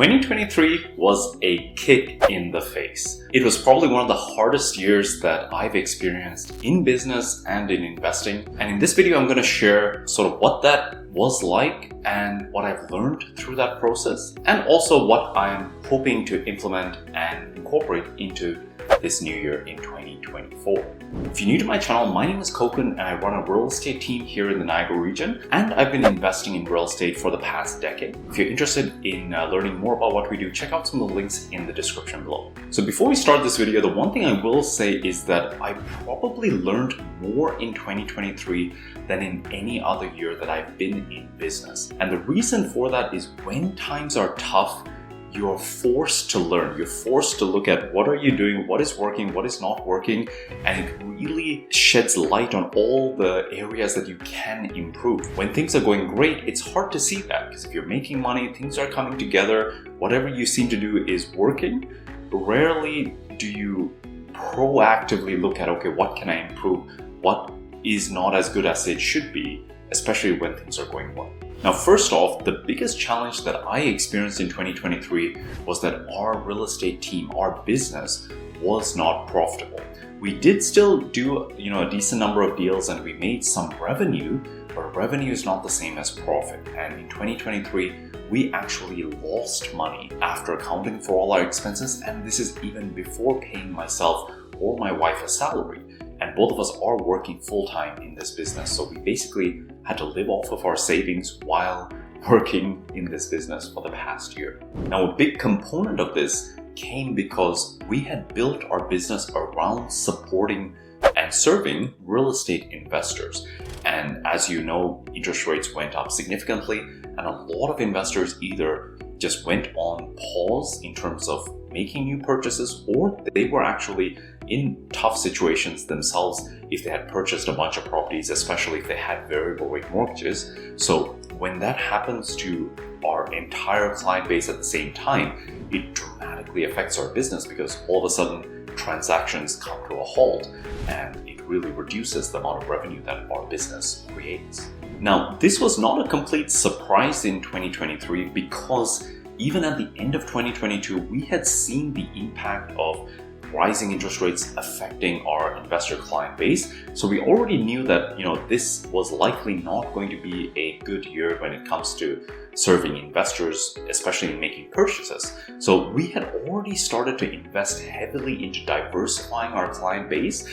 2023 was a kick in the face. It was probably one of the hardest years that I've experienced in business and in investing. And in this video, I'm going to share sort of what that was like and what I've learned through that process, and also what I'm hoping to implement and incorporate into this new year in 2024. If you're new to my channel, my name is Koukun and I run a real estate team here in the Niagara region, and I've been investing in real estate for the past decade. If you're interested in learning more about what we do, check out some of the links in the description below. So before we start this video, the one thing I will say is that I probably learned more in 2023 than in any other year that I've been in business. And the reason for that is when times are tough, you're forced to learn. You're forced to look at what are you doing, what is working, what is not working, and it really sheds light on all the areas that you can improve. When things are going great, it's hard to see that, because if you're making money, things are coming together, whatever you seem to do is working. Rarely do you proactively look at, okay, what can I improve? What is not as good as it should be, especially when things are going well. Now, first off, the biggest challenge that I experienced in 2023 was that our real estate team, our business, was not profitable. We did still do, a decent number of deals and we made some revenue, but revenue is not the same as profit. And in 2023, we actually lost money after accounting for all our expenses, and this is even before paying myself or my wife a salary. And both of us are working full-time in this business, so we basically had to live off of our savings while working in this business for the past year. Now, a big component of this came because we had built our business around supporting and serving real estate investors. And as you know, interest rates went up significantly, and a lot of investors either just went on pause in terms of making new purchases, or they were actually in tough situations themselves if they had purchased a bunch of properties, especially if they had variable rate mortgages. So when that happens to our entire client base at the same time, it dramatically affects our business, because all of a sudden transactions come to a halt and it really reduces the amount of revenue that our business creates. Now, this was not a complete surprise in 2023, because even at the end of 2022, we had seen the impact of rising interest rates affecting our investor client base. So we already knew that, this was likely not going to be a good year when it comes to serving investors, especially in making purchases. So we had already started to invest heavily into diversifying our client base.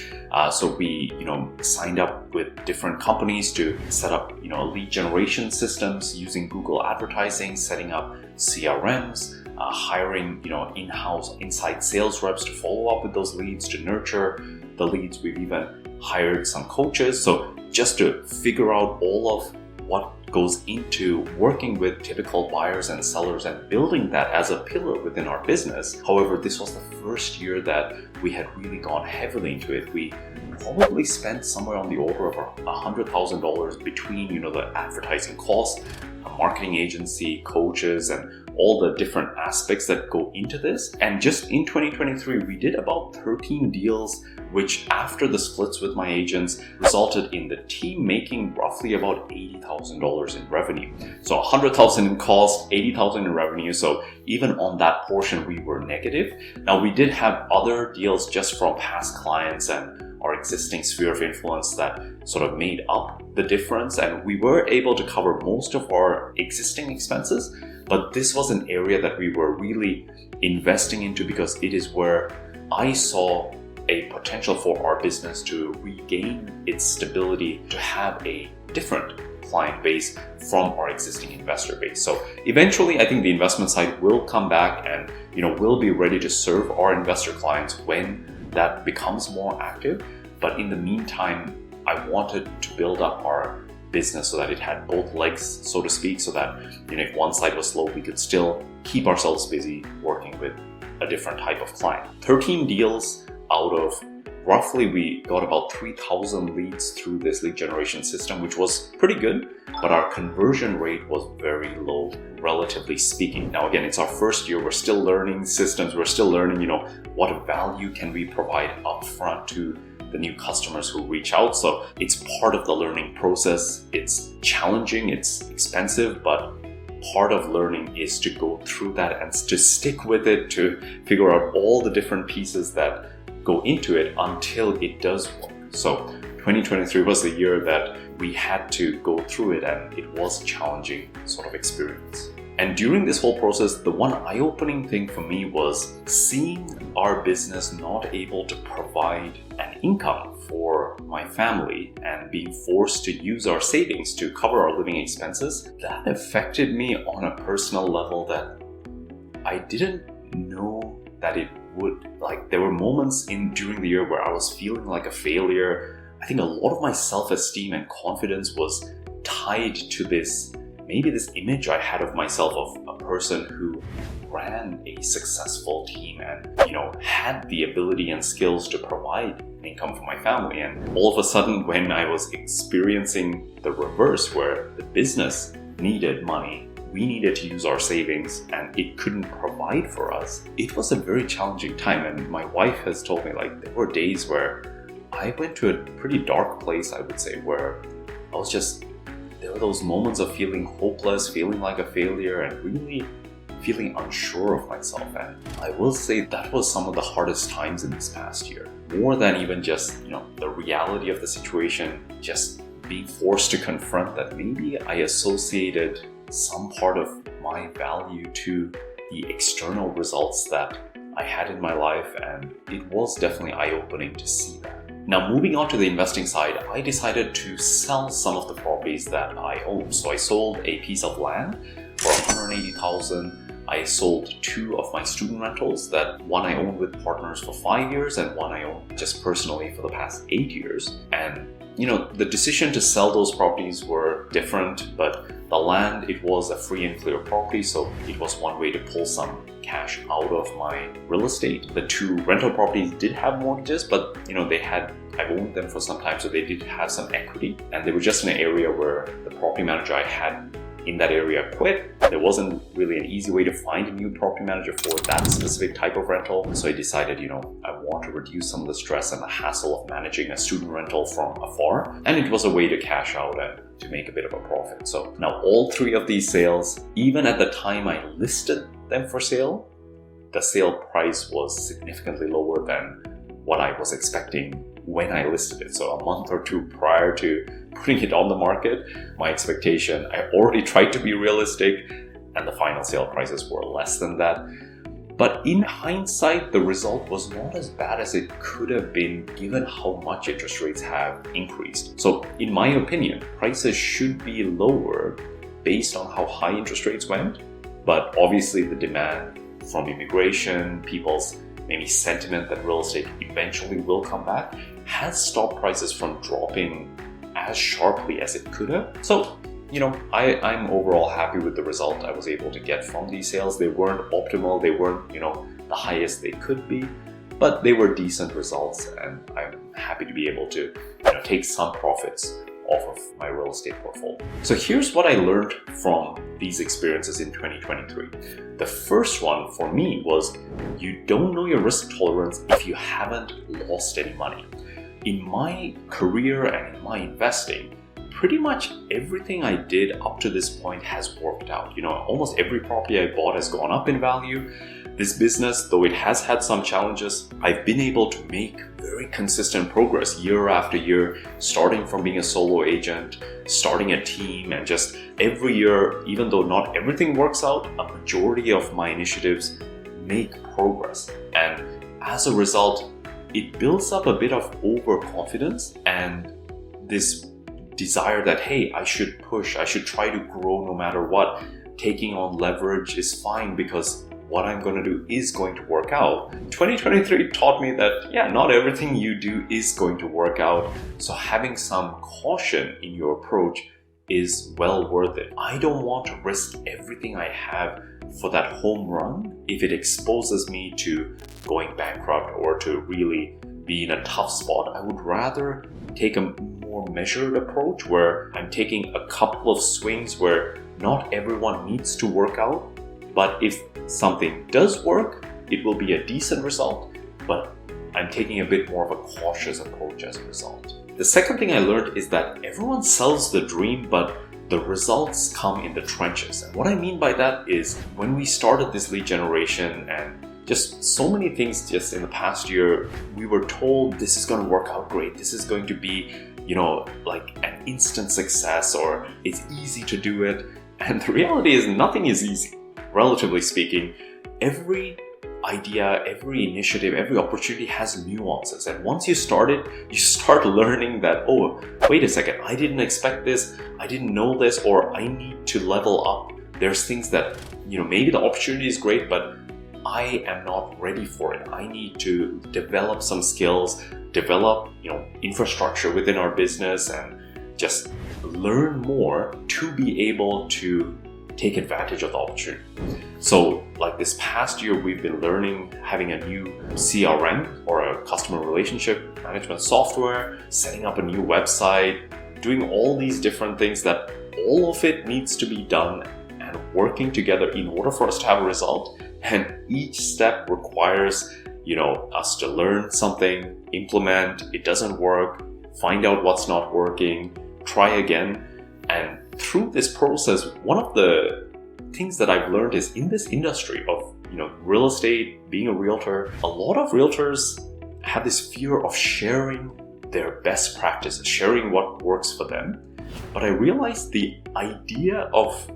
So we, signed up with different companies to set up, lead generation systems using Google advertising, setting up CRMs, hiring, in-house inside sales reps to follow up with those leads, to nurture the leads. We've even hired some coaches. So just to figure out all of what goes into working with typical buyers and sellers and building that as a pillar within our business. However, this was the first year that we had really gone heavily into it. We probably spent somewhere on the order of $100,000 between, the advertising costs, a marketing agency, coaches, and all the different aspects that go into this. And just in 2023, we did about 13 deals, which after the splits with my agents resulted in the team making roughly about $80,000 in revenue. So $100,000 in cost, $80,000 in revenue. So even on that portion, we were negative. Now, we did have other deals just from past clients and our existing sphere of influence that sort of made up the difference, and we were able to cover most of our existing expenses. But this was an area that we were really investing into, because it is where I saw a potential for our business to regain its stability, to have a different client base from our existing investor base. So eventually, I think the investment side will come back and, we'll be ready to serve our investor clients when that becomes more active. But in the meantime, I wanted to build up our business so that it had both legs, so to speak, so that, if one side was slow, we could still keep ourselves busy working with a different type of client. 13 deals out of roughly, we got about 3,000 leads through this lead generation system, which was pretty good, but our conversion rate was very low, relatively speaking. Now, again, it's our first year. We're still learning systems. We're still learning, what value can we provide upfront to the new customers who reach out. So it's part of the learning process. It's challenging, it's expensive, but part of learning is to go through that and to stick with it, to figure out all the different pieces that go into it until it does work. So 2023 was the year that we had to go through it, and it was a challenging sort of experience. And during this whole process, the one eye-opening thing for me was seeing our business not able to provide an income for my family and being forced to use our savings to cover our living expenses. That affected me on a personal level that I didn't know that it would. Like, there were moments during the year where I was feeling like a failure. I think a lot of my self-esteem and confidence was tied to this image I had of myself of a person who ran a successful team and, had the ability and skills to provide income for my family. And all of a sudden, when I was experiencing the reverse, where the business needed money, we needed to use our savings, and it couldn't provide for us, it was a very challenging time. And my wife has told me, like, there were days where I went to a pretty dark place, I would say, where there were those moments of feeling hopeless, feeling like a failure, and really feeling unsure of myself. And I will say that was some of the hardest times in this past year. More than even just, the reality of the situation, just being forced to confront that maybe I associated some part of my value to the external results that I had in my life, and it was definitely eye-opening to see that. Now, moving on to the investing side, I decided to sell some of the properties that I own. So I sold a piece of land for $180,000. I sold 2 of my student rentals, that one I owned with partners for 5 years and one I owned just personally for the past 8 years. And the decision to sell those properties were different, but the land, it was a free and clear property, so it was one way to pull some cash out of my real estate. The 2 rental properties did have mortgages, but I've owned them for some time, so they did have some equity, and they were just in an area where the property manager I had in that area quit. There wasn't really an easy way to find a new property manager for that specific type of rental. So I decided, I want to reduce some of the stress and the hassle of managing a student rental from afar. And it was a way to cash out and to make a bit of a profit. So now all 3 of these sales, even at the time I listed them for sale, the sale price was significantly lower than what I was expecting when I listed it. So a month or 2 prior to putting it on the market, my expectation, I already tried to be realistic, and the final sale prices were less than that. But in hindsight, the result was not as bad as it could have been given how much interest rates have increased. So in my opinion, prices should be lower based on how high interest rates went. But obviously the demand from immigration, people's maybe sentiment that real estate eventually will come back, has stopped prices from dropping as sharply as it could have. So, I'm overall happy with the result I was able to get from these sales. They weren't optimal, they weren't, the highest they could be, but they were decent results, and I'm happy to be able to, take some profits off of my real estate portfolio. So here's what I learned from these experiences in 2023. The first one for me was, you don't know your risk tolerance if you haven't lost any money. In my career and in my investing, pretty much everything I did up to this point has worked out. Almost every property I bought has gone up in value. This business, though it has had some challenges, I've been able to make very consistent progress year after year, starting from being a solo agent, starting a team, and just every year, even though not everything works out, a majority of my initiatives make progress. And as a result, it builds up a bit of overconfidence and this desire that, hey, I should push, I should try to grow no matter what. Taking on leverage is fine because what I'm going to do is going to work out. 2023 taught me that, not everything you do is going to work out. So having some caution in your approach is well worth it. I don't want to risk everything I have for that home run if it exposes me to going bankrupt or to really be in a tough spot. I would rather take a more measured approach where I'm taking a couple of swings where not everyone needs to work out, but if something does work, it will be a decent result, but I'm taking a bit more of a cautious approach as a result. The second thing I learned is that everyone sells the dream, but the results come in the trenches. And what I mean by that is when we started this lead generation and just so many things just in the past year, we were told this is going to work out great. This is going to be, like an instant success, or it's easy to do it. And the reality is nothing is easy, relatively speaking. Every idea, every initiative, every opportunity has nuances. And once you start it, you start learning that, oh, wait a second, I didn't expect this, I didn't know this, or I need to level up. There's things that, maybe the opportunity is great, but I am not ready for it. I need to develop some skills, develop, infrastructure within our business, and just learn more to be able to take advantage of the opportunity. So like this past year, we've been learning, having a new CRM or a customer relationship management software, setting up a new website, doing all these different things that all of it needs to be done and working together in order for us to have a result. And each step requires, us to learn something, implement, it doesn't work, find out what's not working, try again. And through this process, one of the things that I've learned is in this industry of, real estate, being a realtor, a lot of realtors have this fear of sharing their best practices, sharing what works for them. But I realized the idea of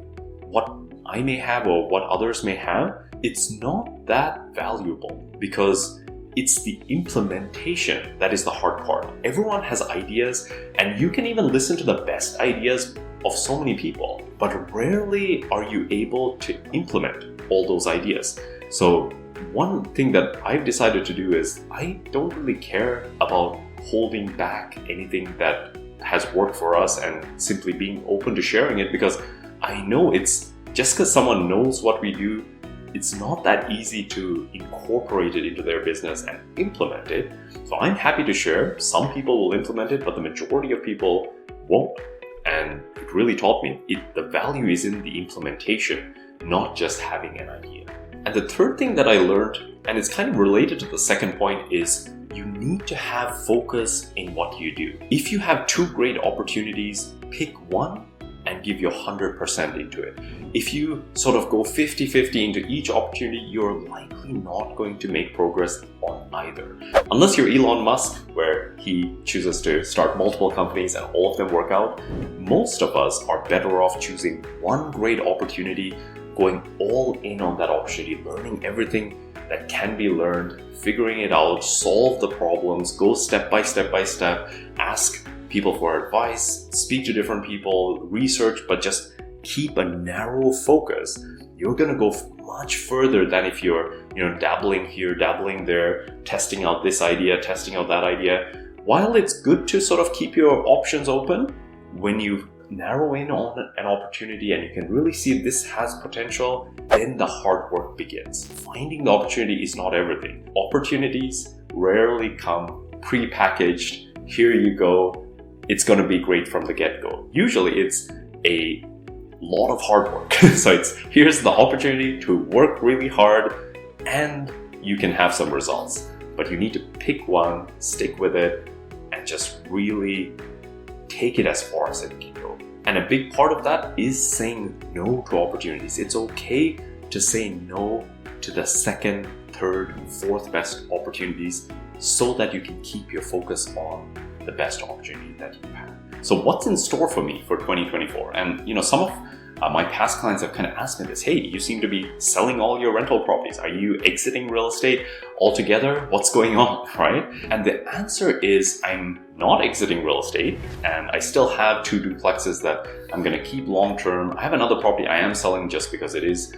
what I may have or what others may have, it's not that valuable because it's the implementation that is the hard part. Everyone has ideas, and you can even listen to the best ideas of so many people, but rarely are you able to implement all those ideas. So one thing that I've decided to do is I don't really care about holding back anything that has worked for us and simply being open to sharing it, because I know it's just because someone knows what we do, it's not that easy to incorporate it into their business and implement it. So I'm happy to share. Some people will implement it, but the majority of people won't. And it really taught me the value is in the implementation, not just having an idea. And the third thing that I learned, and it's kind of related to the second point, is you need to have focus in what you do. If you have two great opportunities, pick one and give your 100% into it. If you sort of go 50-50 into each opportunity, you're likely not going to make progress on either. Unless you're Elon Musk, where he chooses to start multiple companies and all of them work out, most of us are better off choosing one great opportunity, going all in on that opportunity, learning everything that can be learned, figuring it out, solve the problems, go step by step by step, ask people for advice, speak to different people, research, but just keep a narrow focus. You're going to go much further than if you're, dabbling here, dabbling there, testing out this idea, testing out that idea. While it's good to sort of keep your options open, when you narrow in on an opportunity and you can really see if this has potential, then the hard work begins. Finding the opportunity is not everything. Opportunities rarely come pre-packaged. Here you go. It's going to be great from the get-go. Usually it's a lot of hard work. So here's the opportunity to work really hard and you can have some results. But you need to pick one, stick with it, and just really take it as far as it can go. And a big part of that is saying no to opportunities. It's okay to say no to the second, third, fourth best opportunities so that you can keep your focus on the best opportunity that you have. So what's in store for me for 2024? And some of my past clients have kind of asked me this, hey, you seem to be selling all your rental properties. Are you exiting real estate altogether? What's going on, right? And the answer is I'm not exiting real estate, and I still have 2 duplexes that I'm going to keep long term. I have another property I am selling just because it is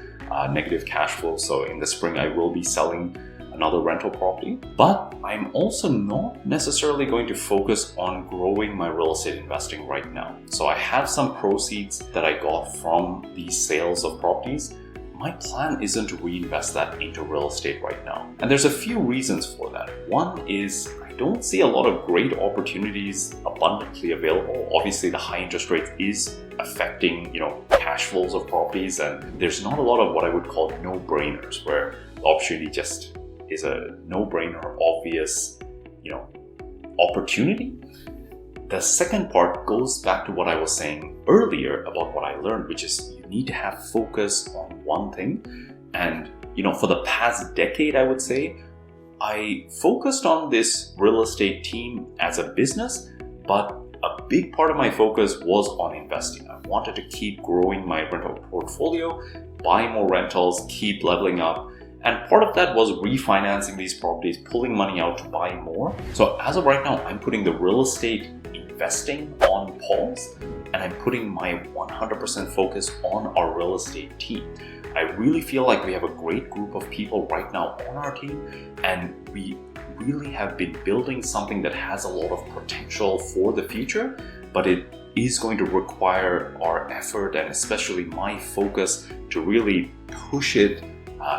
negative cash flow. So in the spring, I will be selling another rental property, but I'm also not necessarily going to focus on growing my real estate investing right now. So I have some proceeds that I got from these sales of properties. My plan isn't to reinvest that into real estate right now. And there's a few reasons for that. One is I don't see a lot of great opportunities abundantly available. Obviously, the high interest rate is affecting, cash flows of properties, and there's not a lot of what I would call no-brainers where the opportunity just is a no-brainer, obvious, opportunity. The second part goes back to what I was saying earlier about what I learned, which is you need to have focus on one thing. And, for the past decade, I would say, I focused on this real estate team as a business, but a big part of my focus was on investing. I wanted to keep growing my rental portfolio, buy more rentals, keep leveling up. And part of that was refinancing these properties, pulling money out to buy more. So as of right now, I'm putting the real estate investing on pause, and I'm putting my 100% focus on our real estate team. I really feel like we have a great group of people right now on our team, and we really have been building something that has a lot of potential for the future, but it is going to require our effort and especially my focus to really push it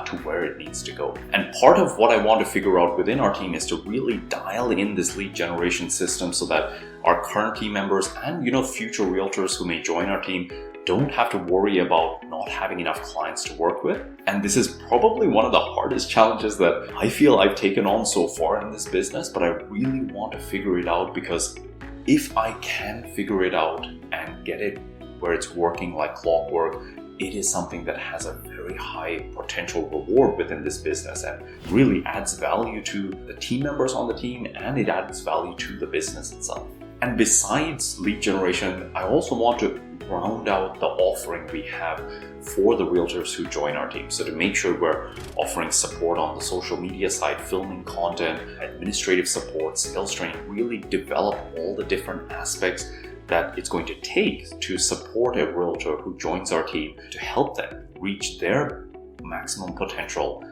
to where it needs to go. And part of what I want to figure out within our team is to really dial in this lead generation system so that our current team members and future realtors who may join our team don't have to worry about not having enough clients to work with. And this is probably one of the hardest challenges that I feel I've taken on so far in this business, but I really want to figure it out, because if I can figure it out and get it where it's working like clockwork, it is something that has a very high potential reward within this business and really adds value to the team members on the team, and it adds value to the business itself. And besides lead generation, I also want to round out the offering we have for the realtors who join our team. So to make sure we're offering support on the social media side, filming content, administrative support, sales training, really develop all the different aspects that it's going to take to support a realtor who joins our team to help them reach their maximum potential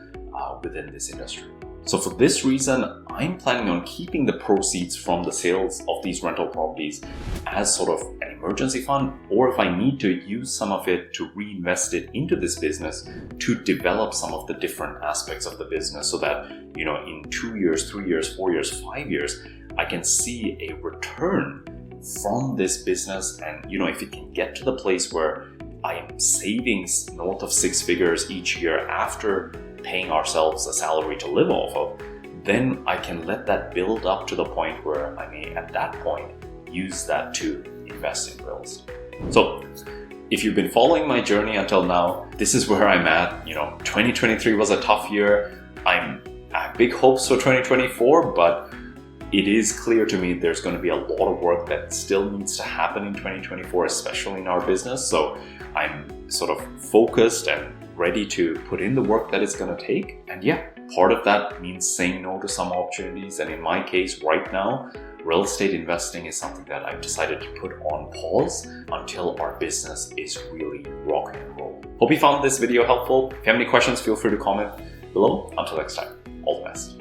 within this industry. So for this reason, I'm planning on keeping the proceeds from the sales of these rental properties as sort of an emergency fund, or if I need to use some of it to reinvest it into this business to develop some of the different aspects of the business so that, in 2 years, 3 years, 4 years, 5 years, I can see a return from this business. And, if it can get to the place where I am saving north of 6 figures each year after paying ourselves a salary to live off of, then I can let that build up to the point where I may at that point use that to invest in real estate. So if you've been following my journey until now, this is where I'm at. 2023 was a tough year. I have big hopes for 2024, but it is clear to me there's going to be a lot of work that still needs to happen in 2024, especially in our business. So I'm sort of focused and ready to put in the work that it's going to take. And part of that means saying no to some opportunities. And in my case right now, real estate investing is something that I've decided to put on pause until our business is really rocking and rolling. Hope you found this video helpful. If you have any questions, feel free to comment below. Until next time, all the best.